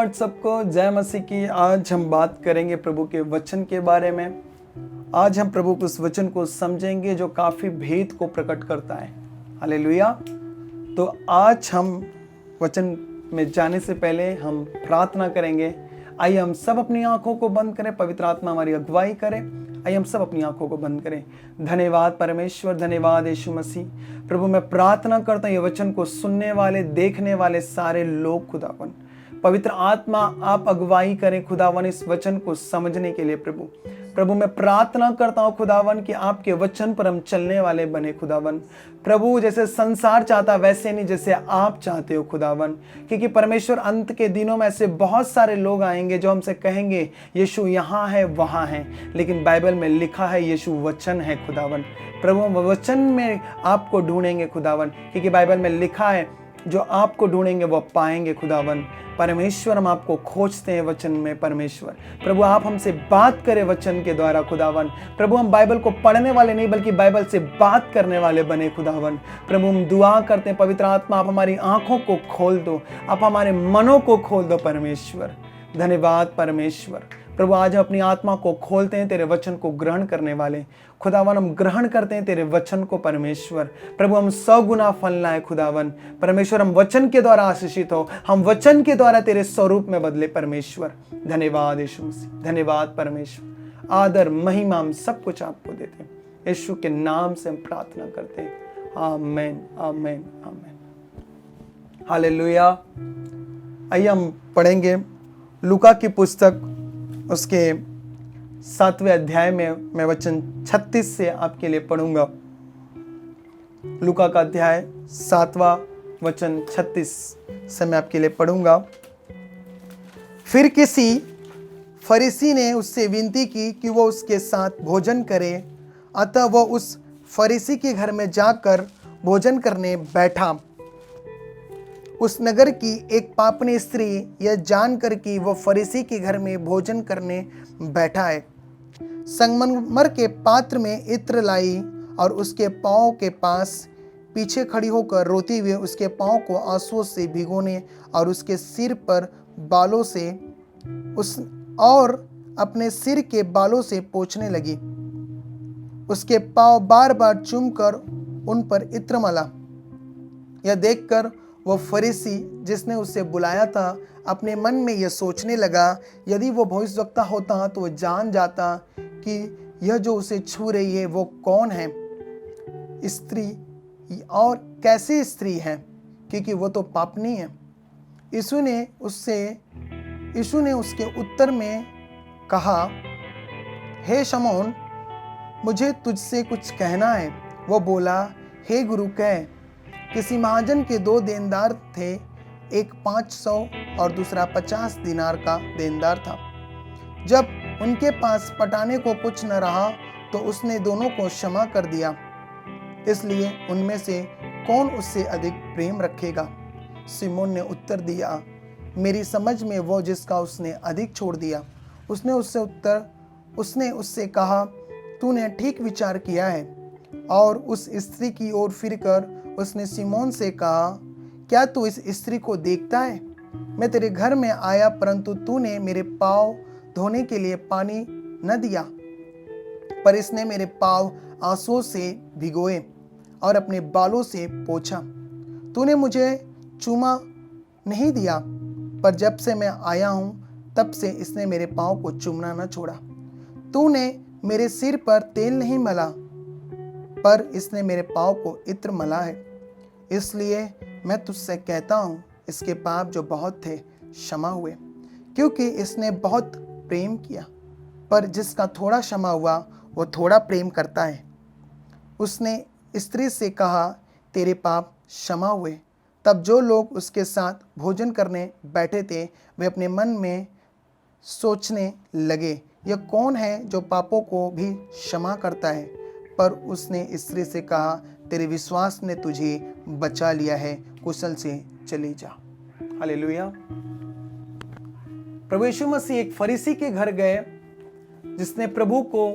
Lord सबको, जय मसीह की। आज हम बात करेंगे प्रभु के वचन के बारे में। आज हम प्रभु के उस वचन को समझेंगे जो काफ़ी भेद को प्रकट करता है। हालेलुया। तो आज हम वचन में जाने से पहले हम प्रार्थना करेंगे। आइए हम सब अपनी आंखों को बंद करें, पवित्र आत्मा हमारी अगुवाई करे। आइए हम सब अपनी आंखों को बंद करें। धन्यवाद परमेश्वर, धन्यवाद यीशु मसीह। प्रभु मैं प्रार्थना करता हूँ ये वचन को सुनने वाले, देखने वाले सारे लोग खुदावन, पवित्र आत्मा आप अगुवाई करें खुदावन इस वचन को समझने के लिए। प्रभु मैं प्रार्थना करता हूँ खुदावन कि आपके वचन पर हम चलने वाले बने खुदावन। प्रभु जैसे संसार चाहता वैसे नहीं, जैसे आप चाहते हो खुदावन। क्योंकि परमेश्वर अंत के दिनों में ऐसे बहुत सारे लोग आएंगे जो हमसे कहेंगे यीशु यहाँ है वहाँ है, लेकिन बाइबल में लिखा है यीशु वचन है खुदावन। प्रभु हम वचन में आपको ढूंढेंगे खुदावन, क्योंकि बाइबल में लिखा है जो आपको ढूंढेंगे वो पाएंगे खुदावन। परमेश्वर हम आपको खोजते हैं वचन में। परमेश्वर प्रभु आप हमसे बात करें वचन के द्वारा खुदावन। प्रभु हम बाइबल को पढ़ने वाले नहीं बल्कि बाइबल से बात करने वाले बने खुदावन। प्रभु हम दुआ करते हैं पवित्र आत्मा आप हमारी आंखों को खोल दो, आप हमारे मनों को खोल दो परमेश्वर। धन्यवाद परमेश्वर। प्रभु आज हम अपनी आत्मा को खोलते हैं तेरे वचन को ग्रहण करने वाले खुदावन। हम ग्रहण करते हैं तेरे वचन को परमेश्वर। प्रभु हम 100 गुना फल लाए खुदावन। परमेश्वर हम वचन के द्वारा आशीषित हो, हम वचन के द्वारा तेरे स्वरूप में बदले परमेश्वर। धन्यवाद यीशु मसीह, धन्यवाद परमेश्वर। आदर महिमा हम सब कुछ आपको देते हैं। यीशु के नाम से हम प्रार्थना करते हैं। आमीन आमीन आमीन। हालेलुया। आइए हम पढ़ेंगे लूका की पुस्तक उसके 7वें अध्याय में मैं वचन 36 से आपके लिए पढ़ूंगा। लूका का अध्याय 7वां वचन 36 से मैं आपके लिए पढ़ूंगा। फिर किसी फरीसी ने उससे विनती की कि वो उसके साथ भोजन करे, अतः वह उस फरीसी के घर में जाकर भोजन करने बैठा। उस नगर की एक पापनी स्त्री यह जानकर कि वह फरीसी के घर में भोजन करने बैठा है, संगमरमर के पात्र में इत्र लाई और उसके पाँव के पास पीछे खड़ी होकर रोती हुई उसके पाँव को आंसुओं से भिगोने और उसके सिर पर बालों से और अपने सिर के बालों से पोंछने लगी। उसके पाँव बार बार चूमकर उन पर इत्र मला। यह देखकर वह फरीसी जिसने उसे बुलाया था अपने मन में यह सोचने लगा, यदि वो भविष्यवक्ता होता तो वह जान जाता कि यह जो उसे छू रही है वो कौन है, स्त्री और कैसी स्त्री है, क्योंकि वो तो पापनी है। यीशु ने उसके उत्तर में कहा, हे शमौन, मुझे तुझसे कुछ कहना है। वो बोला, हे गुरु कह। किसी महाजन के 2 देनदार थे, एक 500 और दूसरा 50 दिनार का देनदार था। जब उनके पास पटाने को कुछ न रहा तो उसने दोनों को क्षमा कर दिया। इसलिए उनमें से कौन उससे अधिक प्रेम रखेगा? सिमोन ने उत्तर दिया, मेरी समझ में वो जिसका उसने अधिक छोड़ दिया। उसने उससे कहा, तूने ठीक विचार किया है। और उस स्त्री की ओर फिरकर उसने सिमोन से कहा, क्या तू इस स्त्री को देखता है? मैं तेरे घर में आया परंतु तूने मेरे पाँव धोने के लिए पानी न दिया, पर इसने मेरे पाँव आंसुओं से भिगोए और अपने बालों से पोंछा। तूने मुझे चूमा नहीं दिया, पर जब से मैं आया हूँ तब से इसने मेरे पाँव को चूमना न छोड़ा। तूने मेरे सिर पर तेल नहीं मला, पर इसने मेरे पाँव को इत्र मला है। इसलिए मैं तुझसे कहता हूँ, इसके पाप जो बहुत थे क्षमा हुए, क्योंकि इसने बहुत प्रेम किया। पर जिसका थोड़ा क्षमा हुआ वो थोड़ा प्रेम करता है। उसने स्त्री से कहा, तेरे पाप क्षमा हुए। तब जो लोग उसके साथ भोजन करने बैठे थे वे अपने मन में सोचने लगे, यह कौन है जो पापों को भी क्षमा करता है? पर उसने स्त्री से कहा, तेरे विश्वास ने तुझे बचा लिया है, कुशल से चली जा। हालेलुया। प्रभु यीशु मसीह एक फरीसी के घर गए जिसने प्रभु को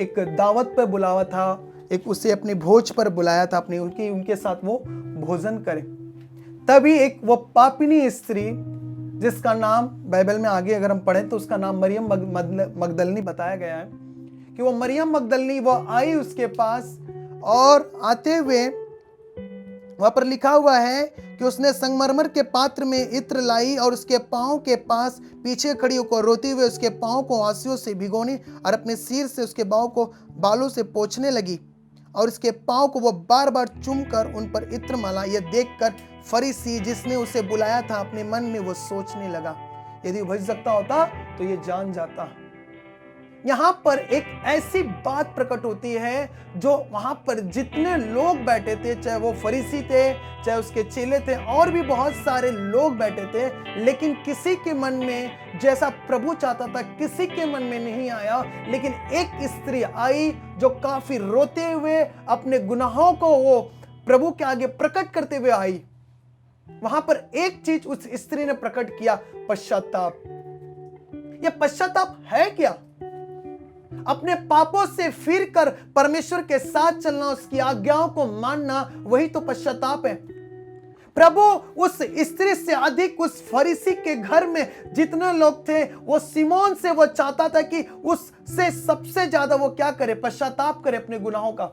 एक दावत पर बुलावा था, एक उसे अपने भोज पर बुलाया था, उनके साथ वो भोजन करे। तभी एक वो पापिनी स्त्री जिसका नाम बाइबल में आगे अगर हम पढ़ें तो उसका नाम मरियम मगदलनी बताया गया है कि वो मरियम मगदलनी वो आई उसके पास, और आते हुए वहां पर लिखा हुआ है कि उसने संगमरमर के पात्र में इत्र लाई और उसके पांव के पास पीछे खड़ी होकर रोते हुए उसके पांव को आंसुओं से भिगोने और अपने सिर से उसके बालों से पोंछने लगी और उसके पांव को वो बार बार चूमकर उन पर इत्र मला। यह देखकर फरीसी जिसने उसे बुलाया था अपने मन में वो सोचने लगा, यदि बच सकता होता तो ये जान जाता। यहां पर एक ऐसी बात प्रकट होती है जो वहां पर जितने लोग बैठे थे, चाहे वो फरीसी थे, चाहे उसके चेले थे, और भी बहुत सारे लोग बैठे थे, लेकिन किसी के मन में जैसा प्रभु चाहता था किसी के मन में नहीं आया। लेकिन एक स्त्री आई जो काफी रोते हुए अपने गुनाहों को वो प्रभु के आगे प्रकट करते हुए आई। वहां पर एक चीज उस स्त्री ने प्रकट किया, पश्चाताप। यह पश्चाताप है क्या? अपने पापों से फिरकर परमेश्वर के साथ चलना, उसकी आज्ञाओं को मानना, वही तो पश्चाताप है। प्रभु उस स्त्री से अधिक उस फरीसी के घर में जितने लोग थे, वो सिमोन से वो चाहता था कि उससे सबसे ज्यादा वो क्या करे, पश्चाताप करे अपने गुनाहों का।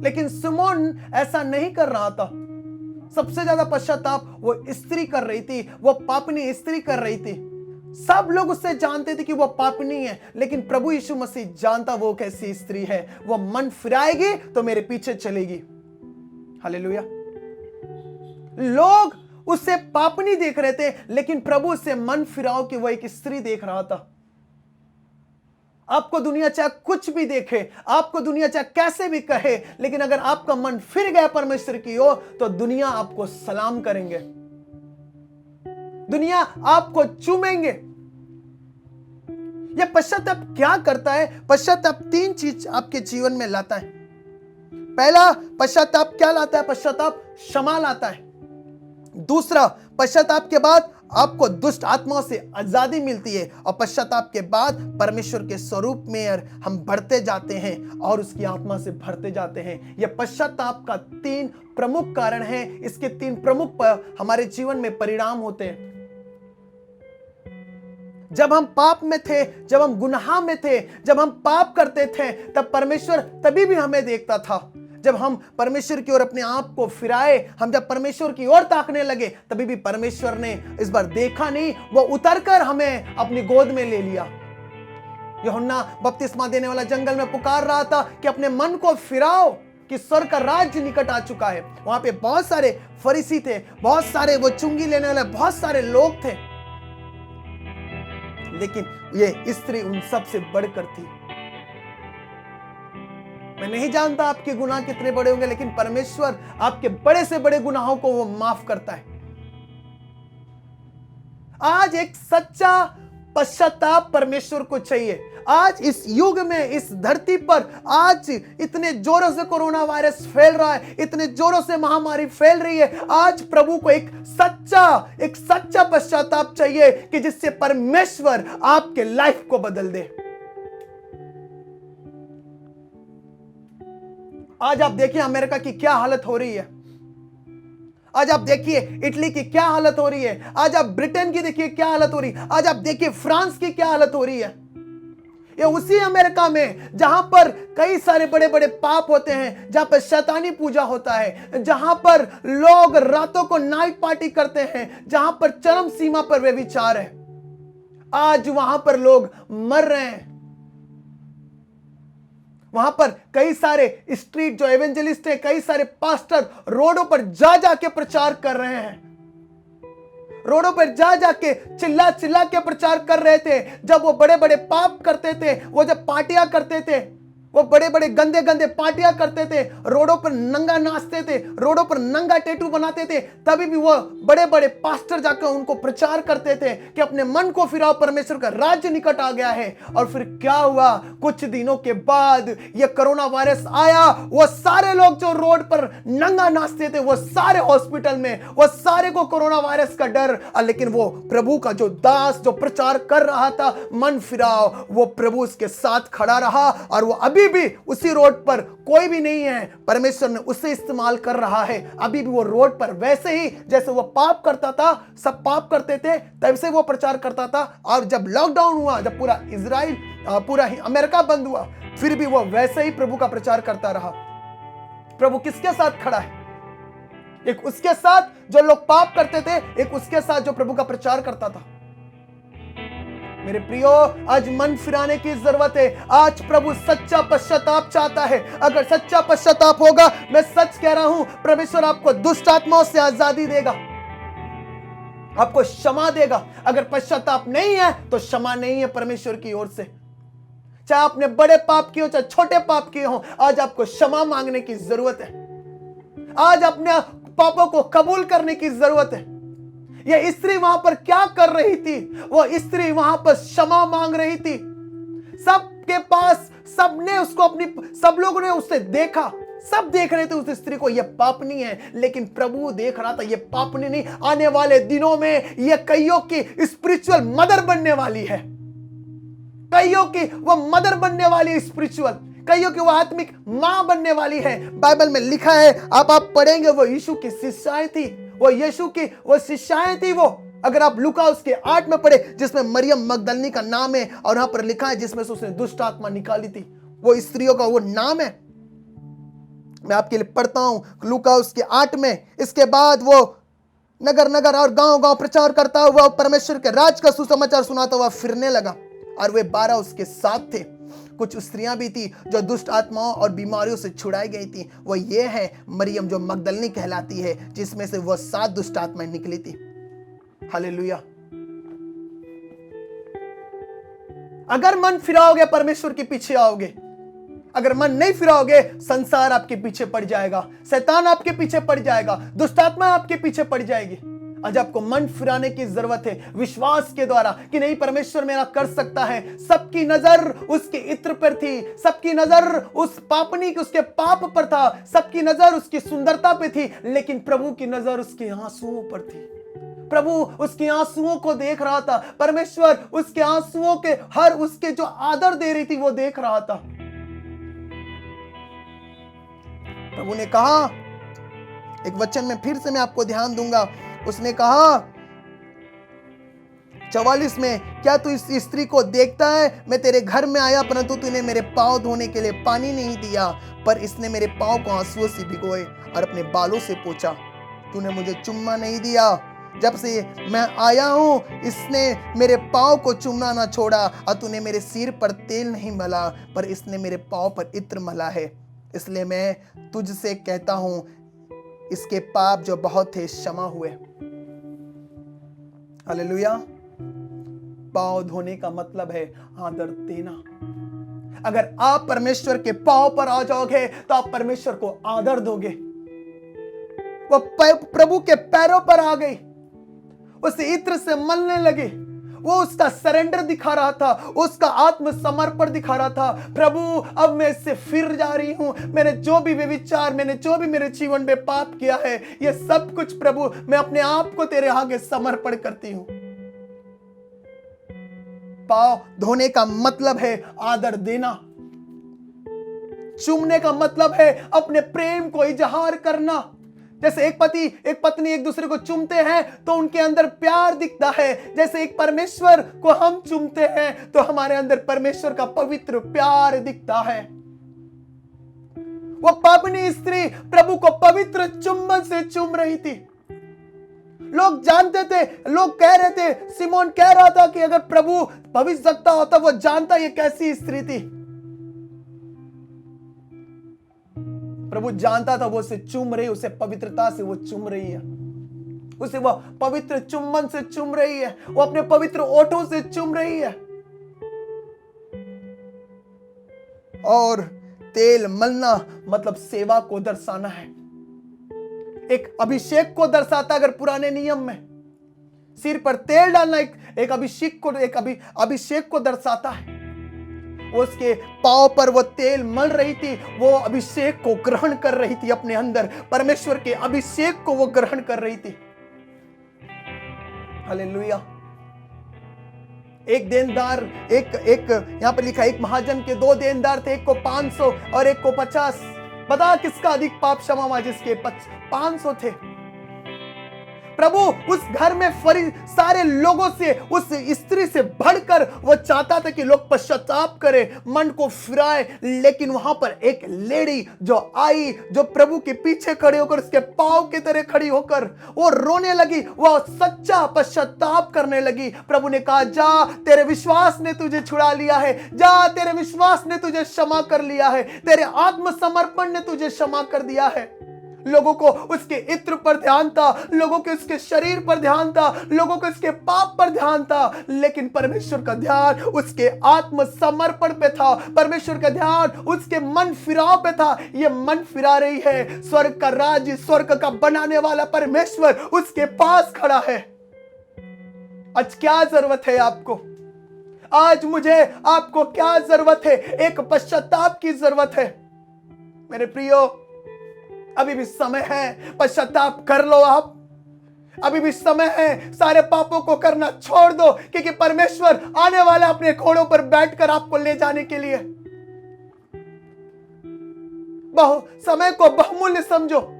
लेकिन सिमोन ऐसा नहीं कर रहा था। सबसे ज्यादा पश्चाताप वो स्त्री कर रही थी, वो पापनी स्त्री कर रही थी। सब लोग उससे जानते थे कि वो पापनी है, लेकिन प्रभु यीशु मसीह जानता वो कैसी स्त्री है। वो मन फिराएगी तो मेरे पीछे चलेगी। हालेलुया। लोग उससे पापनी देख रहे थे, लेकिन प्रभु उससे मन फिराओ कि वो एक स्त्री देख रहा था। आपको दुनिया चाहे कुछ भी देखे, आपको दुनिया चाहे कैसे भी कहे, लेकिन अगर आपका मन फिर गया परमेश्वर की ओर तो दुनिया आपको सलाम करेंगे, दुनिया आपको चूमेंगे। यह पश्चाताप क्या करता है? पश्चाताप 3 चीज आपके जीवन में लाता है। पहला पश्चाताप क्या लाता है? पश्चाताप क्षमा लाता है। दूसरा, पश्चाताप के बाद आपको दुष्ट आत्माओं से आजादी मिलती है, और पश्चाताप के बाद परमेश्वर के स्वरूप में हम बढ़ते जाते हैं और उसकी आत्मा से भरते जाते हैं। यह पश्चाताप का 3 प्रमुख कारण है। इसके 3 प्रमुख हमारे जीवन में परिणाम होते हैं। जब हम पाप में थे, जब हम गुनाह में थे, जब हम पाप करते थे, तब परमेश्वर तभी भी हमें देखता था। जब हम परमेश्वर की ओर अपने आप को फिराए, हम जब परमेश्वर की ओर ताकने लगे, तभी भी परमेश्वर ने इस बार देखा नहीं, वो उतरकर हमें अपनी गोद में ले लिया। यूहन्ना बपतिस्मा देने वाला जंगल में पुकार रहा था कि अपने मन को फिराओ कि स्वर्ग का राज्य निकट आ चुका है। वहां पे बहुत सारे फरीसी थे, बहुत सारे वो चुंगी लेने वाले बहुत सारे लोग थे, लेकिन ये स्त्री उन सब से बढ़कर थी। मैं नहीं जानता आपके गुनाह कितने बड़े होंगे, लेकिन परमेश्वर आपके बड़े से बड़े गुनाहों को वो माफ करता है। आज एक सच्चा पश्चाताप परमेश्वर को चाहिए। आज इस युग में, इस धरती पर आज इतने जोरों से कोरोना वायरस फैल रहा है, इतने जोरों से महामारी फैल रही है। आज प्रभु को एक सच्चा पश्चाताप चाहिए कि जिससे परमेश्वर आपके लाइफ को बदल दे। आज आप देखिए अमेरिका की क्या हालत हो रही है, आज आप देखिए इटली की क्या हालत हो रही है, आज आप ब्रिटेन की देखिए क्या हालत हो रही है, आज आप देखिए फ्रांस की क्या हालत हो रही है। ये उसी अमेरिका में जहां पर कई सारे बड़े बड़े पाप होते हैं, जहां पर शैतानी पूजा होता है, जहां पर लोग रातों को नाइट पार्टी करते हैं, जहां पर चरम सीमा पर व्यभिचार है, आज वहां पर लोग मर रहे हैं। वहां पर कई सारे स्ट्रीट जो एवेंजलिस्ट हैं, कई सारे पास्टर रोडों पर जा जाके प्रचार कर रहे हैं, रोडों पर जा जाके चिल्ला चिल्ला के प्रचार कर रहे थे। जब वो बड़े बड़े पाप करते थे, वो जब पार्टियां करते थे, वो बड़े बड़े गंदे गंदे पार्टियां करते थे, रोडों पर नंगा नाचते थे, रोडों पर नंगा टैटू बनाते थे, तभी भी वो बड़े बड़े पास्टर जाकर उनको प्रचार करते थे कि अपने मन को फिराओ, परमेश्वर का राज्य निकट आ गया है। और फिर क्या हुआ? कुछ दिनों के बाद ये कोरोना वायरस आया, वो सारे लोग जो रोड पर नंगा नाचते थे, वो सारे हॉस्पिटल में, वो सारे को कोरोना वायरस का डर। लेकिन वो प्रभु का जो दास जो प्रचार कर रहा था मन फिराओ, वो प्रभु उसके साथ खड़ा रहा और वो अभी अभी भी उसी रोड पर कोई भी नहीं है, परमेश्वर ने उसे इस्तेमाल कर रहा है। अभी भी वो रोड पर वैसे ही जैसे वो पाप करता था, सब पाप करते थे, तब से वो प्रचार करता था। और जब लॉकडाउन हुआ, जब पूरा इजराइल, पूरा ही अमेरिका बंद हुआ, फिर भी वो वैसे ही प्रभु का प्रचार करता रहा। प्रभु किसके साथ खड़ा है? एक उसके साथ जो लोग पाप करते थे, एक उसके साथ जो प्रभु का प्रचार करता था। मेरे प्रियो, आज मन फिराने की जरूरत है। आज प्रभु सच्चा पश्चाताप चाहता है। अगर सच्चा पश्चाताप होगा, मैं सच कह रहा हूं, परमेश्वर आपको दुष्ट आत्माओं से आजादी देगा, आपको क्षमा देगा। अगर पश्चाताप नहीं है तो क्षमा नहीं है परमेश्वर की ओर से। चाहे आपने बड़े पाप किए हो, चाहे छोटे पाप किए हो, आज आपको क्षमा मांगने की जरूरत है। आज अपने पापों को कबूल करने की जरूरत है। यह स्त्री वहां पर क्या कर रही थी? वो स्त्री वहां पर क्षमा मांग रही थी। सबके पास, सबने उसको सब लोगों ने उसे देखा, सब देख रहे थे उस स्त्री को, यह पापनी है। लेकिन प्रभु देख रहा था यह पापनी नहीं, आने वाले दिनों में यह कईयों की स्पिरिचुअल मदर बनने वाली है। कईयों की वो मदर बनने वाली है स्पिरिचुअल, कईयों की वो आत्मिक मां बनने वाली है। बाइबल में लिखा है, आप पढ़ेंगे, वो यीशु की शिष्याएं थी, वो यीशु की वो शिष्याएं थी। वो अगर आप लूका उसके 8 में पढ़े, जिसमें मरियम मगदलनी का नाम है, और यहां पर लिखा है जिसमें से उसने दुष्ट आत्मा निकाली थी, वो स्त्रियों का वो नाम है। मैं आपके लिए पढ़ता हूं लूका उसके 8 में। इसके बाद वो नगर नगर और गांव गांव प्रचार करता हुआ परमेश्वर के राज का सुसमाचार सुनाता हुआ फिरने लगा, और वे 12 उसके साथ थे। कुछ स्त्रियां भी थी जो दुष्ट आत्माओं और बीमारियों से छुड़ाई गई थी। वो ये है मरियम जो मगदलनी कहलाती है, जिसमें से वो 7 दुष्ट आत्माएं निकली थी। हालेलुया। अगर मन फिराओगे, परमेश्वर के पीछे आओगे। अगर मन नहीं फिराओगे, संसार आपके पीछे पड़ जाएगा, शैतान आपके पीछे पड़ जाएगा, दुष्ट आत्मा आपके पीछे पड़ जाएगी। आज आपको मन फिराने की जरूरत है, विश्वास के द्वारा, कि नहीं, परमेश्वर मेरा कर सकता है। सबकी नजर उसके इत्र पर थी, सबकी नजर उस पापनी के उसके पाप पर था, सबकी नजर उसकी सुंदरता पे थी, लेकिन प्रभु की नजर उसके आंसुओं पर थी। प्रभु उसके आंसुओं को देख रहा था। परमेश्वर उसके आंसुओं के, हर उसके जो आदर दे रही थी, वो देख रहा था। प्रभु ने कहा, एक वचन में फिर से मैं आपको ध्यान दूंगा, उसने कहा 44 में, क्या तू इस स्त्री को देखता है? मैं तेरे घर में आया, परंतु तूने मेरे पांव धोने के लिए पानी नहीं दिया, पर इसने मेरे पांव को आंसुओं से भिगोए और अपने बालों से पोंछा। तूने मुझे चुम्मा नहीं दिया, जब से मैं आया हूं इसने मेरे पांव को चूमना ना छोड़ा, और तूने मेरे सिर पर तेल नहीं मला, पर इसने मेरे पांव पर इत्र मला है। इसलिए मैं तुझसे कहता हूं, इसके पाप जो बहुत थे क्षमा हुए। हालेलुया। पांव धोने का मतलब है आदर देना। अगर आप परमेश्वर के पांव पर आ जाओगे तो आप परमेश्वर को आदर दोगे। वो प्रभु के पैरों पर आ गई, उसे इत्र से मलने लगी। वो उसका सरेंडर दिखा रहा था, उसका आत्मसमर्पण दिखा रहा था। प्रभु, अब मैं इससे फिर जा रही हूं। मैंने जो भी व्यभिचार, मैंने जो भी मेरे जीवन में पाप किया है, ये सब कुछ प्रभु मैं अपने आप को तेरे आगे समर्पण करती हूं। पांव धोने का मतलब है आदर देना। चूमने का मतलब है अपने प्रेम को इजहार करना। जैसे एक पति एक पत्नी एक दूसरे को चूमते हैं तो उनके अंदर प्यार दिखता है। जैसे एक परमेश्वर को हम चूमते हैं तो हमारे अंदर परमेश्वर का पवित्र प्यार दिखता है। वो पापनी स्त्री प्रभु को पवित्र चुंबन से चूम रही थी। लोग जानते थे, लोग कह रहे थे, सिमोन कह रहा था कि अगर प्रभु भविष्यवक्ता होता वो जानता ये कैसी स्त्री थी। प्रभु जानता था वो उसे चूम रही, उसे पवित्रता से वो चूम रही है, उसे वो पवित्र चुंबन से चूम रही है, वो अपने पवित्र ओठों से चूम रही है। और तेल मलना मतलब सेवा को दर्शाना है, एक अभिषेक को दर्शाता। अगर पुराने नियम में सिर पर तेल डालना एक अभिषेक को दर्शाता है। उसके पांव पर वो तेल मल रही थी, वो अभिषेक को ग्रहण कर रही थी अपने अंदर, परमेश्वर के अभिषेक को वो ग्रहण कर रही थी। हालेलुया। एक देनदार, एक एक यहां पर लिखा, एक महाजन के 2 देनदार थे, एक को 500 और एक को 50। बता किसका अधिक पाप क्षमा हुआ? जिसके 500 थे। प्रभु उस घर में सारे लोगों से, उस स्त्री से बढ़कर वो चाहता था कि लोग पश्चाताप करें, मन को फिराए। लेकिन वहां पर एक लेडी जो आई, जो प्रभु के पीछे खड़े होकर, उसके पांव की तरह खड़ी होकर वो रोने लगी, वो सच्चा पश्चाताप करने लगी। प्रभु ने कहा, जा, तेरे विश्वास ने तुझे छुड़ा लिया है, जा, तेरे विश्वास ने तुझे क्षमा कर लिया है, तेरे आत्मसमर्पण ने तुझे क्षमा कर दिया है। लोगों को उसके इत्र पर ध्यान था, लोगों के उसके शरीर पर ध्यान था, लोगों को उसके पाप पर ध्यान था, लेकिन परमेश्वर का ध्यान उसके आत्मसमर्पण पे था। परमेश्वर का ध्यान उसके मन फिराव पे था। ये मन फिरा रही है, स्वर्ग का राज्य, स्वर्ग का बनाने वाला परमेश्वर उसके पास खड़ा है। आज क्या जरूरत है आपको? आज मुझे आपको क्या जरूरत है? एक पश्चाताप की जरूरत है। मेरे प्रियो, अभी भी समय है, पश्चाताप कर लो आप। अभी भी समय है, सारे पापों को करना छोड़ दो, क्योंकि परमेश्वर आने वाला अपने घोड़ों पर बैठकर आपको ले जाने के लिए। समय को बहुमूल्य समझो।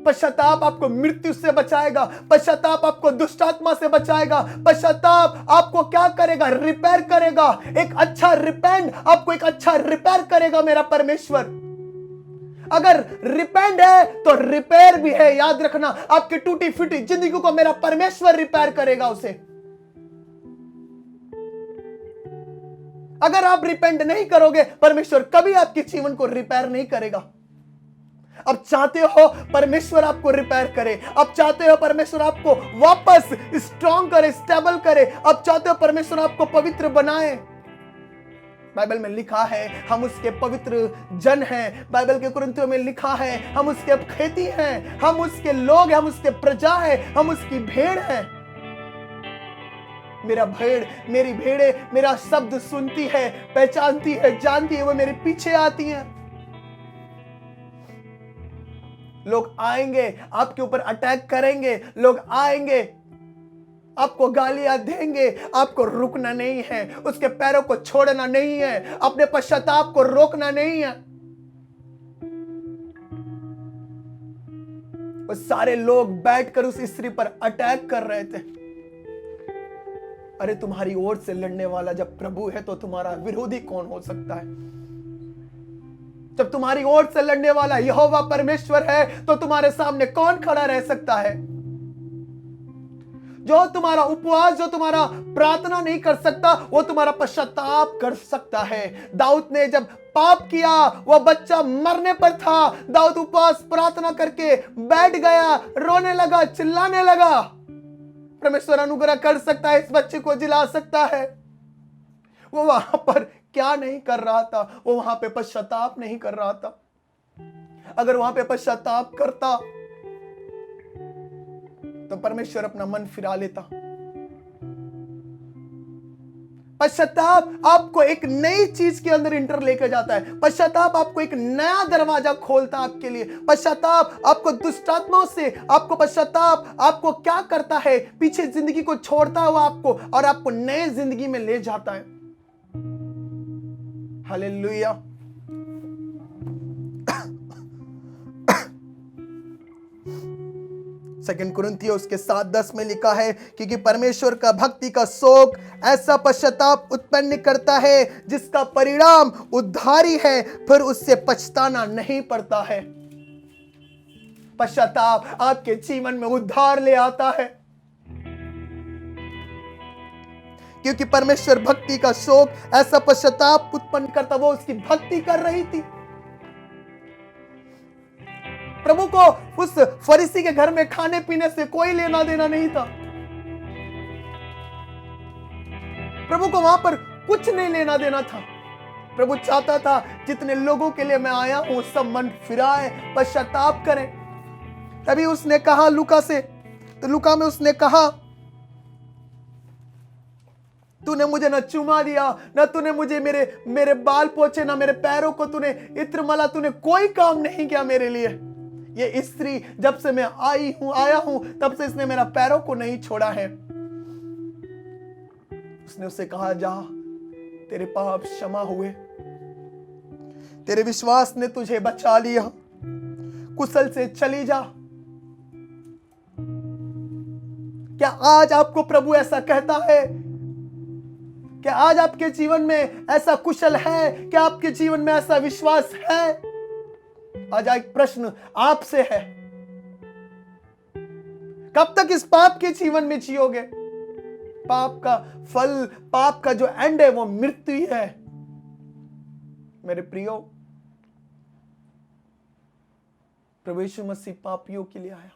पश्चाताप आपको मृत्यु से बचाएगा, पश्चाताप आपको दुष्ट आत्मा से बचाएगा, पश्चाताप आपको क्या करेगा? रिपेयर करेगा। एक अच्छा रिपेंड आपको एक अच्छा रिपेयर करेगा मेरा परमेश्वर। अगर रिपेंड है तो रिपेयर भी है। याद रखना, आपकी टूटी फूटी जिंदगी को मेरा परमेश्वर रिपेयर करेगा उसे। अगर आप रिपेंड नहीं करोगे, परमेश्वर कभी आपके जीवन को रिपेयर नहीं करेगा। अब चाहते हो परमेश्वर आपको रिपेयर करे, अब चाहते हो परमेश्वर आपको वापस स्ट्रांग करे, स्टेबल करे, अब चाहते हो परमेश्वर आपको पवित्र बनाए। बाइबल में लिखा है हम उसके पवित्र जन हैं। बाइबल के कुरिन्थियों में लिखा है हम उसके खेती हैं, हम उसके लोग हैं, हम उसके प्रजा हैं, हम उसकी भेड़ हैं। मेरा भेड़, मेरी भेड़े मेरा शब्द सुनती है, पहचानती है, जानती है, वो मेरे पीछे आती है। लोग आएंगे आपके ऊपर अटैक करेंगे, लोग आएंगे आपको गालियां देंगे, आपको रुकना नहीं है, उसके पैरों को छोड़ना नहीं है, अपने पश्चाताप को रोकना नहीं है। वो सारे लोग बैठकर उस स्त्री पर अटैक कर रहे थे। अरे तुम्हारी ओर से लड़ने वाला जब प्रभु है तो तुम्हारा विरोधी कौन हो सकता है? जब तुम्हारी ओर से लड़ने वाला यहोवा परमेश्वर है तो तुम्हारे सामने कौन खड़ा रह सकता है? जो तुम्हारा उपवास, जो तुम्हारा प्रार्थना नहीं कर सकता, वो तुम्हारा पश्चाताप कर सकता है। दाऊद ने जब पाप किया, वह बच्चा मरने पर था, दाऊद उपवास प्रार्थना करके बैठ गया, रोने लगा, चिल्लाने लगा। परमेश्वर अनुग्रह कर सकता है, इस बच्चे को जिला सकता है। वो वहां पर क्या नहीं कर रहा था? वो वहां पे पश्चाताप नहीं कर रहा था। अगर वहां पे पश्चाताप करता तो परमेश्वर अपना मन फिरा लेता। पश्चाताप आपको एक नई चीज के अंदर इंटर लेकर जाता है। पश्चाताप आपको एक नया दरवाजा खोलता है आपके लिए। पश्चाताप आपको दुष्टात्माओं से, आपको पश्चाताप आपको क्या करता है? पीछे जिंदगी को छोड़ता है वो आपको और आपको नए जिंदगी में ले जाता है। हालेलुया। सेकंड कुरिन्थियों उसके 7:10 में लिखा है, क्योंकि परमेश्वर का भक्ति का शोक ऐसा पश्चाताप उत्पन्न करता है जिसका परिणाम उद्धारी है, फिर उससे पछताना नहीं पड़ता है। पश्चाताप आपके जीवन में उद्धार ले आता है, क्योंकि परमेश्वर भक्ति का शोक ऐसा पश्चाताप उत्पन्न करता। वो उसकी भक्ति कर रही थी। प्रभु को उस फरीसी के घर में खाने पीने से कोई लेना देना नहीं था। प्रभु को वहां पर कुछ नहीं लेना देना था। प्रभु चाहता था जितने लोगों के लिए मैं आया हूं सब मन फिराए, पश्चाताप करें। तभी उसने कहा लूका से, तो लूका में उसने कहा, तूने मुझे न चुमा दिया, न तूने मुझे मेरे बाल पोछे, न मेरे पैरों को तूने इत्र मला, तूने कोई काम नहीं किया मेरे लिए। ये स्त्री जब से मैं आया हूं तब से इसने मेरा पैरों को नहीं छोड़ा है। उसने उससे कहा, जा, तेरे पाप क्षमा हुए, तेरे विश्वास ने तुझे बचा लिया, कुशल से चली जा। क्या आज आपको प्रभु ऐसा कहता है? क्या आज आपके जीवन में ऐसा कुशल है? क्या आपके जीवन में ऐसा विश्वास है? आज एक प्रश्न आपसे है, कब तक इस पाप के जीवन में जियोगे? पाप का फल, पाप का जो एंड है वो मृत्यु ही है। मेरे प्रियो, प्रभु यीशु मसीह पापियों के लिए आया।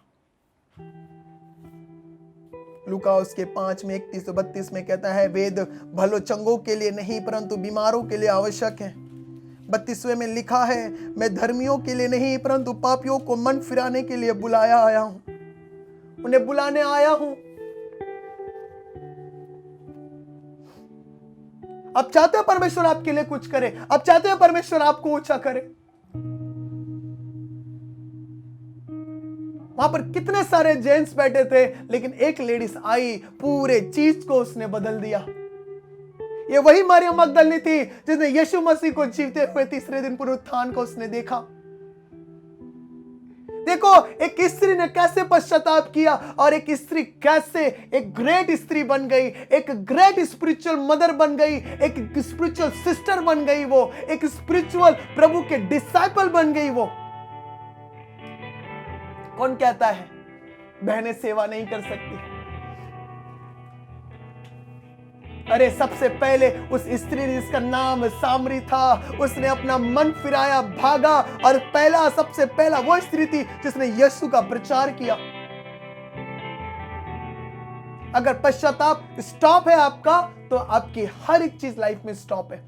लूका उसके 5 में 31-32 में कहता है, वेद भलो चंगों के लिए नहीं परंतु बीमारों के लिए आवश्यक है। 32वें में लिखा है, मैं धर्मियों के लिए नहीं परंतु पापियों को मन फिराने के लिए बुलाया आया हूं, उन्हें बुलाने आया हूं। आप चाहते हो परमेश्वर आपके लिए कुछ करे? आप चाहते हो परमेश्वर आपको ऊंचा करे? वहां पर कितने सारे जेंट्स बैठे थे, लेकिन एक लेडीज आई, पूरे चीज को उसने बदल दिया। ये वही मरियम मगदलिनी थी जिसने यीशु मसीह को जीवते हुए तीसरे दिन पुनरुत्थान को उसने देखा। देखो एक स्त्री ने कैसे पश्चाताप किया और एक स्त्री कैसे एक ग्रेट स्त्री बन गई, एक ग्रेट स्पिरिचुअल मदर बन गई, एक स्पिरिचुअल सिस्टर बन गई, वो एक स्पिरिचुअल प्रभु के डिसाइपल बन गई। वो कौन कहता है बहनें सेवा नहीं कर सकती? अरे सबसे पहले उस स्त्री जिसका नाम सामरी था, उसने अपना मन फिराया, भागा, और सबसे पहला वो स्त्री थी जिसने यीशु का प्रचार किया। अगर पश्चाताप स्टॉप है आपका, तो आपकी हर एक चीज लाइफ में स्टॉप है।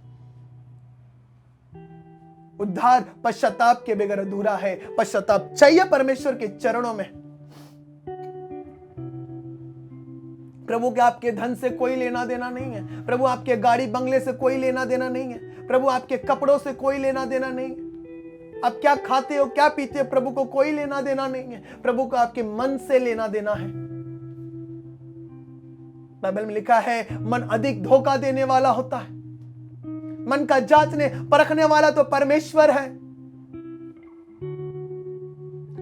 उद्धार पश्चाताप के बगैर अधूरा है। पश्चाताप चाहिए परमेश्वर के चरणों में। प्रभु के आपके धन से कोई लेना देना नहीं है। प्रभु आपके गाड़ी बंगले से कोई लेना देना नहीं है। प्रभु आपके कपड़ों से कोई लेना देना नहीं है। आप क्या खाते हो, क्या पीते हो, प्रभु को कोई लेना देना नहीं है। प्रभु को आपके मन से लेना देना है। बाइबल में लिखा है, मन अधिक धोखा देने वाला होता है। मन का जांचने परखने वाला तो परमेश्वर है।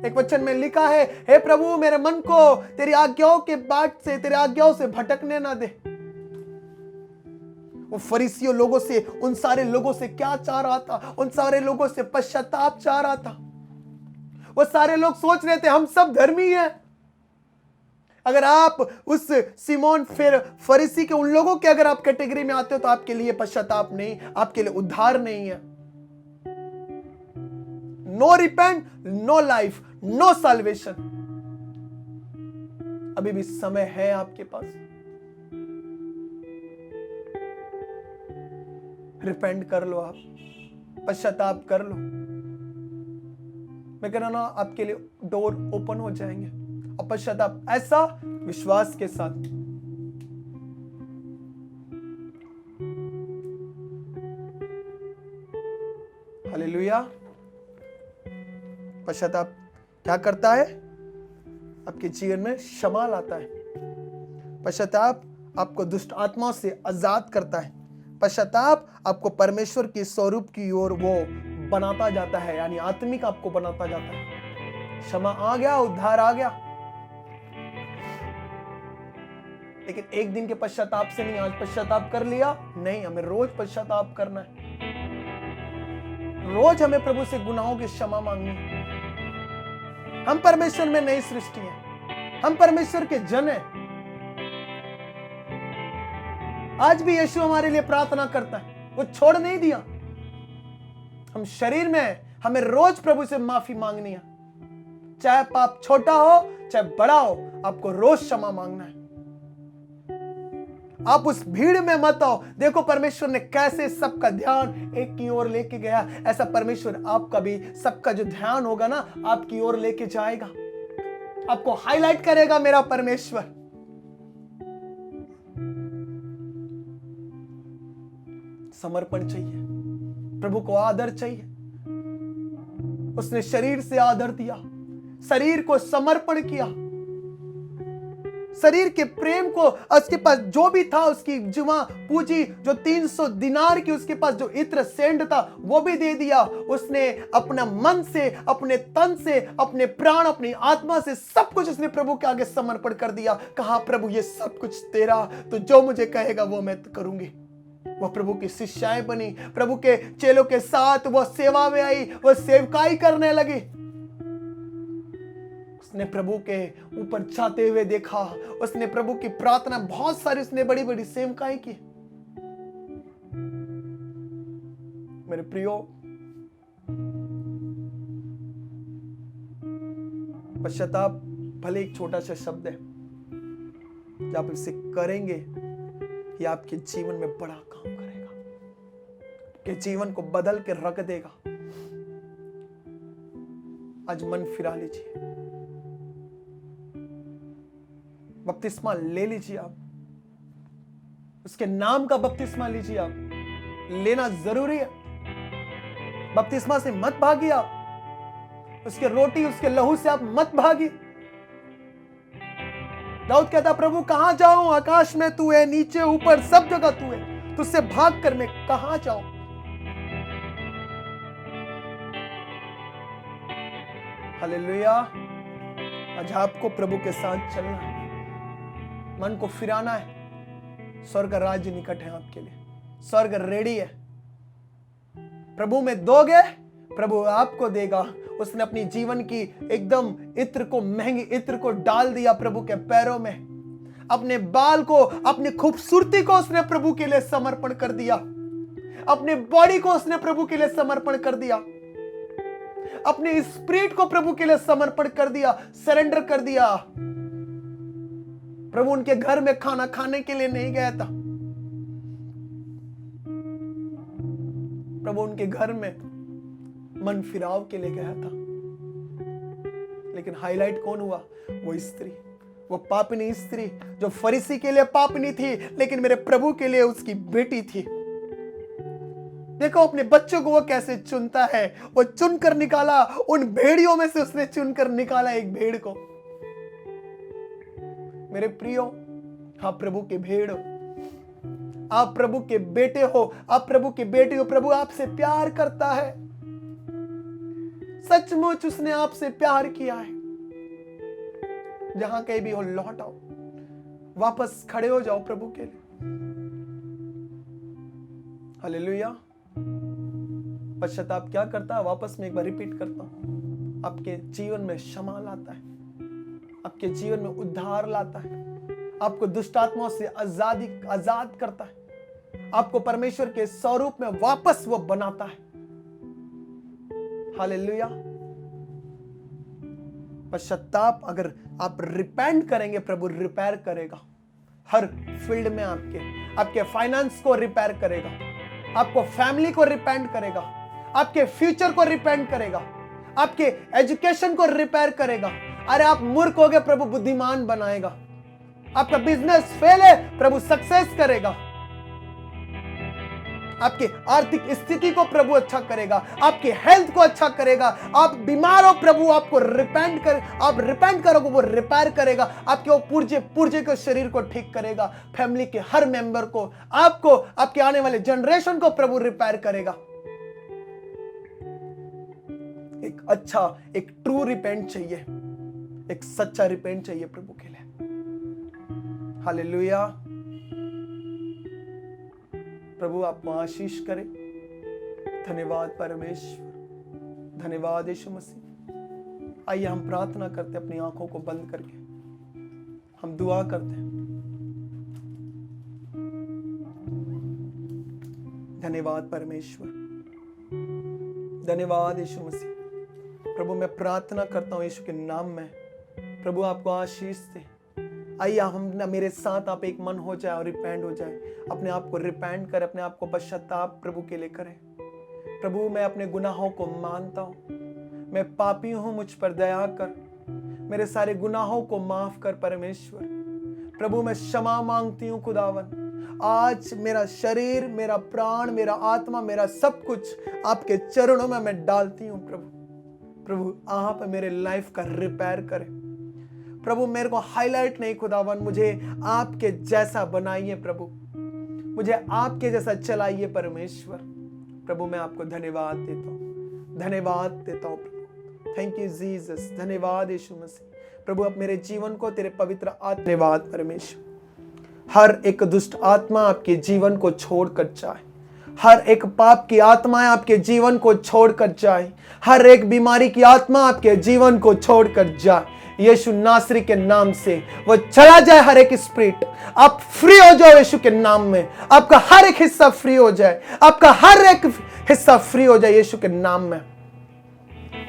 एक वचन में लिखा है, हे प्रभु मेरे मन को तेरी आज्ञाओं के बाट से, तेरी आज्ञाओं से भटकने ना दे। वो फरीसियों लोगों से, उन सारे लोगों से क्या चाह रहा था? उन सारे लोगों से पश्चाताप चाह रहा था। वो सारे लोग सोच रहे थे हम सब धर्मी हैं। अगर आप उस सिमोन फिर फरीसी के उन लोगों के अगर आप कैटेगरी में आते हो, तो आपके लिए पश्चाताप नहीं, आपके लिए उद्धार नहीं है। No repent, no life, no salvation. अभी भी समय है आपके पास। रिपेंट कर लो, आप पश्चाताप कर लो। मैं कह रहा ना, आपके लिए डोर ओपन हो जाएंगे। और पश्चाताप ऐसा विश्वास के साथ। हालेलुया। पश्चाताप क्या करता है? आपके जीवन में क्षमा लाता है। पश्चाताप आपको दुष्ट आत्माओं से आजाद करता है। पश्चाताप आपको परमेश्वर के स्वरूप की ओर वो बनाता जाता है, यानी आत्मिक आपको बनाता जाता है। क्षमा आ गया, उद्धार आ गया, लेकिन एक दिन के पश्चाताप से नहीं। आज पश्चाताप कर लिया नहीं, हमें रोज पश्चाताप करना है। रोज हमें प्रभु से गुनाहों की क्षमा मांगनी है। हम परमेश्वर में नई सृष्टि हैं, हम परमेश्वर के जन हैं। आज भी यीशु हमारे लिए प्रार्थना करता है, वो छोड़ नहीं दिया। हम शरीर में, हमें रोज प्रभु से माफी मांगनी है। चाहे पाप छोटा हो चाहे बड़ा हो, आपको रोज क्षमा मांगना है। आप उस भीड़ में मत आओ। देखो परमेश्वर ने कैसे सबका ध्यान एक की ओर लेके गया। ऐसा परमेश्वर आपका भी, सबका जो ध्यान होगा ना, आपकी ओर लेके जाएगा। आपको हाईलाइट करेगा मेरा परमेश्वर। समर्पण चाहिए, प्रभु को आदर चाहिए। उसने शरीर से आदर दिया, शरीर को समर्पण किया। शरीर के प्रेम को, उसके पास जो भी था, उसकी जुमा पूंजी जो 300 दिनार की उसके पास जो इत्र सेंड था वो भी दे दिया। उसने अपना मन से, अपने तन से, अपने प्राण, अपनी आत्मा से सब कुछ उसने प्रभु के आगे समर्पण कर दिया। कहा प्रभु ये सब कुछ तेरा, तो जो मुझे कहेगा वो मैं करूंगी। वह प्रभु की शिष्याएं बनी, प्रभु के चेलों के साथ वह सेवा में आई, वह सेवकाई करने लगी। उसने प्रभु के ऊपर जाते हुए देखा, उसने प्रभु की प्रार्थना, बहुत सारी उसने बड़ी बड़ी सेवकाएं की। मेरे प्रियो, पश्चाताप भले एक छोटा सा शब्द है, जब आप इसे करेंगे ये आपके जीवन में बड़ा काम करेगा, आपके जीवन को बदल के रख देगा। आज मन फिरा लीजिए, बपतिस्मा ले लीजिए, आप उसके नाम का बपतिस्मा लीजिए। आप लेना जरूरी है, बपतिस्मा से मत भागिए, आप उसके रोटी, उसके लहू से आप मत भागिए। दाऊद कहता प्रभु कहां जाऊं, आकाश में तू है, नीचे ऊपर सब जगह तू है, तुझसे भाग कर मैं कहां जाऊं। हालेलुया। आज आपको प्रभु के साथ चलना है, मन को फिराना है। स्वर्ग राज्य निकट है आपके लिए, स्वर्ग रेडी है। प्रभु में दोगे, प्रभु आपको देगा। उसने अपनी जीवन की एकदम इत्र को, महंगी इत्र को डाल दिया प्रभु के पैरों में। अपने बाल को, अपनी खूबसूरती को उसने प्रभु के लिए समर्पण कर दिया। अपने बॉडी को उसने प्रभु के लिए समर्पण कर दिया। अपने स्पिरिट को प्रभु के लिए समर्पण कर दिया, सरेंडर कर दिया। प्रभु उनके घर में खाना खाने के लिए नहीं गया था, प्रभु उनके घर में मन फिराव के लिए गया था। लेकिन हाईलाइट कौन हुआ? वो स्त्री, वो पापिनी स्त्री जो फरीसी के लिए पापिनी थी, लेकिन मेरे प्रभु के लिए उसकी बेटी थी। देखो अपने बच्चों को वो कैसे चुनता है। वो चुनकर निकाला, उन भेड़ियों में से उसने चुनकर निकाला एक भेड़ को। मेरे प्रियो, आप प्रभु के भेड़ हो, आप प्रभु के बेटे हो, आप प्रभु की बेटी हो। प्रभु आपसे प्यार करता है, सचमुच उसने आपसे प्यार किया है। जहां कहीं भी हो लौट आओ, वापस खड़े हो जाओ प्रभु के लिए। हालेलुया। पश्चाताप क्या करता है? वापस में एक बार रिपीट करता हूं, आपके जीवन में क्षमा लाता है, आपके जीवन में उद्धार लाता है, आपको दुष्ट आत्माओं से आजाद करता है, आपको परमेश्वर के स्वरूप में वापस वो बनाता है। हालेलुया। पश्चाताप अगर आप रिपेंट करेंगे, प्रभु रिपेयर करेगा हर फील्ड में। आपके फाइनेंस को रिपेयर करेगा, आपको फैमिली को रिपेंट करेगा, आपके फ्यूचर को रिपेंट करेगा, आपके एजुकेशन को रिपेयर करेगा। अरे आप मूर्ख हो गए, प्रभु बुद्धिमान बनाएगा। आपका बिजनेस फेल है, प्रभु सक्सेस करेगा। आपकी आर्थिक स्थिति को प्रभु अच्छा करेगा, आपकी हेल्थ को अच्छा करेगा। आप बीमार हो, प्रभु आपको आप रिपेंट करोगे, वो रिपेयर करेगा। आपके वो पुर्जे के शरीर को ठीक करेगा। फैमिली के हर मेंबर को, आपको, आपके आने वाले जनरेशन को प्रभु रिपेयर करेगा। एक अच्छा, एक ट्रू रिपेंट चाहिए, एक सच्चा रिपेंट चाहिए प्रभु के लिए। हालेलुया। प्रभु आपको आशीष करे। धन्यवाद परमेश्वर, धन्यवाद यीशु मसीह। आइए हम प्रार्थना करते, अपनी आंखों को बंद करके हम दुआ करते हैं। धन्यवाद परमेश्वर, धन्यवाद यीशु मसीह। प्रभु मैं प्रार्थना करता हूं यीशु के नाम में, प्रभु आपको आशीष दे। आइए हम ना, मेरे साथ आप एक मन हो जाए और रिपेंट हो जाए। अपने आप को रिपेंट कर, अपने आप को पश्चाताप प्रभु के लिए करें। प्रभु मैं अपने गुनाहों को मानता हूं, मैं पापी हूं, मुझ पर दया कर, मेरे सारे गुनाहों को माफ कर परमेश्वर। प्रभु मैं क्षमा मांगती हूं खुदावन। आज मेरा शरीर, मेरा प्राण, मेरा आत्मा, मेरा सब कुछ आपके चरणों में मैं डालती हूं प्रभु। प्रभु आप मेरे लाइफ का रिपेयर करें प्रभु मेरे को हाईलाइट नहीं खुदावन, मुझे आपके जैसा बनाइए प्रभु, मुझे आपके जैसा चलाइए परमेश्वर। प्रभु मैं आपको धन्यवाद देता हूँ, धन्यवाद देता हूँ प्रभु। थैंक यू जीसस, धन्यवाद यीशु मसीह। प्रभु अब मेरे जीवन को तेरे पवित्र धन्यवाद परमेश्वर। हर एक दुष्ट आत्मा आपके जीवन को छोड़कर जाए, हर एक पाप की आत्माएं आपके जीवन को छोड़कर जाए, हर एक बीमारी की आत्मा आपके जीवन को छोड़कर जाए। यीशु नासरी के नाम से वो चला जाए। हर एक स्पिरिट आप फ्री हो जाओ यीशु के नाम में। आपका हर एक हिस्सा फ्री हो जाए, आपका हर एक हिस्सा फ्री हो जाए यीशु के नाम में।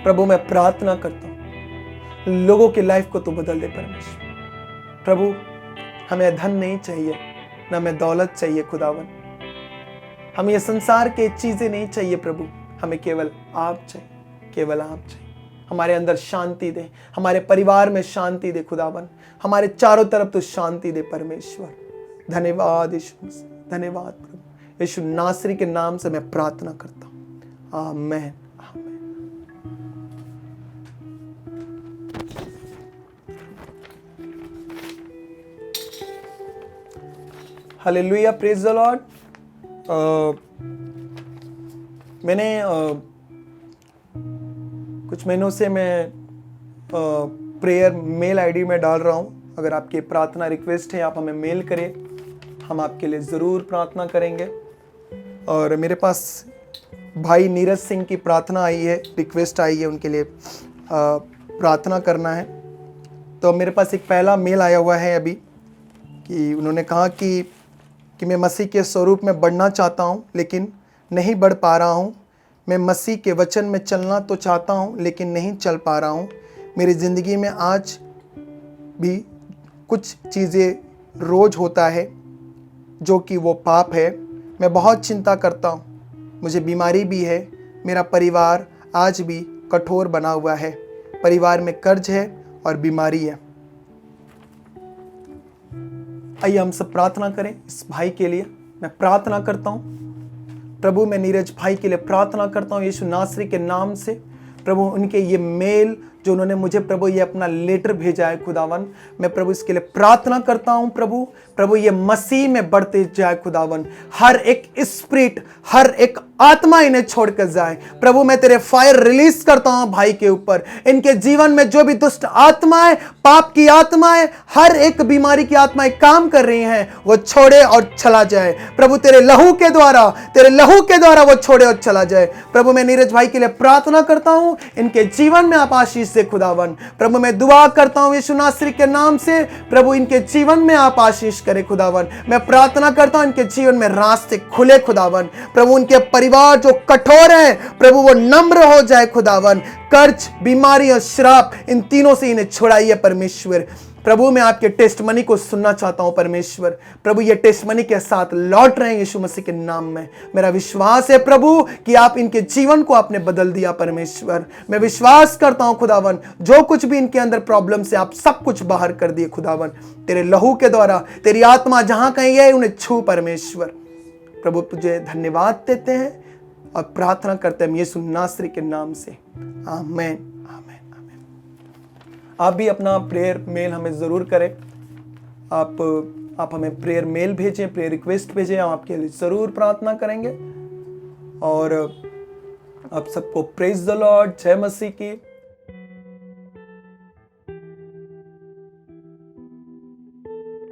प्रभु मैं प्रार्थना करता हूं लोगों की लाइफ को तू बदल दे परमेश्वर। प्रभु हमें धन नहीं चाहिए, न हमें दौलत चाहिए खुदावन, हमें ये संसार के चीजें नहीं चाहिए प्रभु, हमें केवल आप चाहिए, केवल आप चाहिए। हमारे अंदर शांति दे, हमारे परिवार में शांति दे खुदावन, हमारे चारों तरफ तो शांति दे परमेश्वर। धन्यवाद यीशु, धन्यवाद प्रभु। यीशु नासरी के नाम से मैं प्रार्थना करता हूं, आमीन। Hallelujah, praise the Lord. मैंने कुछ महीनों से मैं प्रेयर मेल आईडी में डाल रहा हूँ। अगर आपकी प्रार्थना रिक्वेस्ट है आप हमें मेल करें, हम आपके लिए ज़रूर प्रार्थना करेंगे। और मेरे पास भाई नीरज सिंह की प्रार्थना आई है, रिक्वेस्ट आई है, उनके लिए प्रार्थना करना है। तो मेरे पास एक पहला मेल आया हुआ है अभी कि उन्होंने कहा कि मैं मसीह के स्वरूप में बढ़ना चाहता हूँ लेकिन नहीं बढ़ पा रहा हूँ। मैं मसीह के वचन में चलना तो चाहता हूँ लेकिन नहीं चल पा रहा हूँ। मेरी ज़िंदगी में आज भी कुछ चीज़ें रोज़ होता है जो कि वो पाप है। मैं बहुत चिंता करता हूँ, मुझे बीमारी भी है। मेरा परिवार आज भी कठोर बना हुआ है, परिवार में कर्ज है और बीमारी है। आइए हम सब प्रार्थना करें इस भाई के लिए। मैं प्रार्थना करता हूँ प्रभु, मैं नीरज भाई के लिए प्रार्थना करता हूँ यीशु नासरी के नाम से। प्रभु उनके ये मेल जो उन्होंने मुझे प्रभु ये अपना लेटर भेजा है खुदावन, मैं प्रभु इसके लिए प्रार्थना करता हूँ प्रभु ये मसीह में बढ़ते जाए खुदावन। हर एक स्पिरिट, हर एक आत्मा इन्हें छोड़कर जाए प्रभु। मैं तेरे फायर रिलीज करता हूँ भाई के ऊपर। इनके जीवन में जो भी दुष्ट आत्माएं, पाप की आत्माएं, हर एक बीमारी की आत्माएं काम कर रही हैं वो छोड़े और चला जाए प्रभु। तेरे लहू के द्वारा वो छोड़े और चला जाए प्रभु। मैं नीरज भाई के लिए प्रार्थना करता हूँ, इनके जीवन में आप आशीष से खुदावन। प्रभु मैं दुआ करता हूँ यीशु नासरी के नाम से प्रभु, इनके जीवन में आप आशीष करें खुदावन। मैं प्रार्थना करता हूँ इनके जीवन में रास्ते खुले खुदावन। प्रभु उनके परिवार जो कठोर है प्रभु वो नम्र हो जाए खुदावन। कर्ज, बीमारी और श्राप, इन तीनों से इन्हें छुड़ाइए परमेश्वर। प्रभु मैं आपके टेस्टमनी को सुनना चाहता हूं परमेश्वर। प्रभु ये टेस्टमनी के साथ लौट रहे हैं यीशु मसीह के नाम में। मेरा विश्वास है प्रभु कि आप इनके जीवन को आपने बदल दिया परमेश्वर। मैं विश्वास करता हूं खुदावन, जो कुछ भी इनके अंदर प्रॉब्लम से आप सब कुछ बाहर कर दिए खुदावन। तेरे लहू के द्वारा तेरी आत्मा जहां कहीं है उन्हें छू परमेश्वर। प्रभु तुझे धन्यवाद देते हैं और प्रार्थना करते हैं यीशु नासरी के नाम से, आमीन। आप भी अपना प्रेयर मेल हमें ज़रूर करें। आप हमें प्रेयर मेल भेजें, प्रेयर रिक्वेस्ट भेजें, हम आपके लिए ज़रूर प्रार्थना करेंगे। और आप सबको प्रेज द लॉर्ड, जय मसीह की।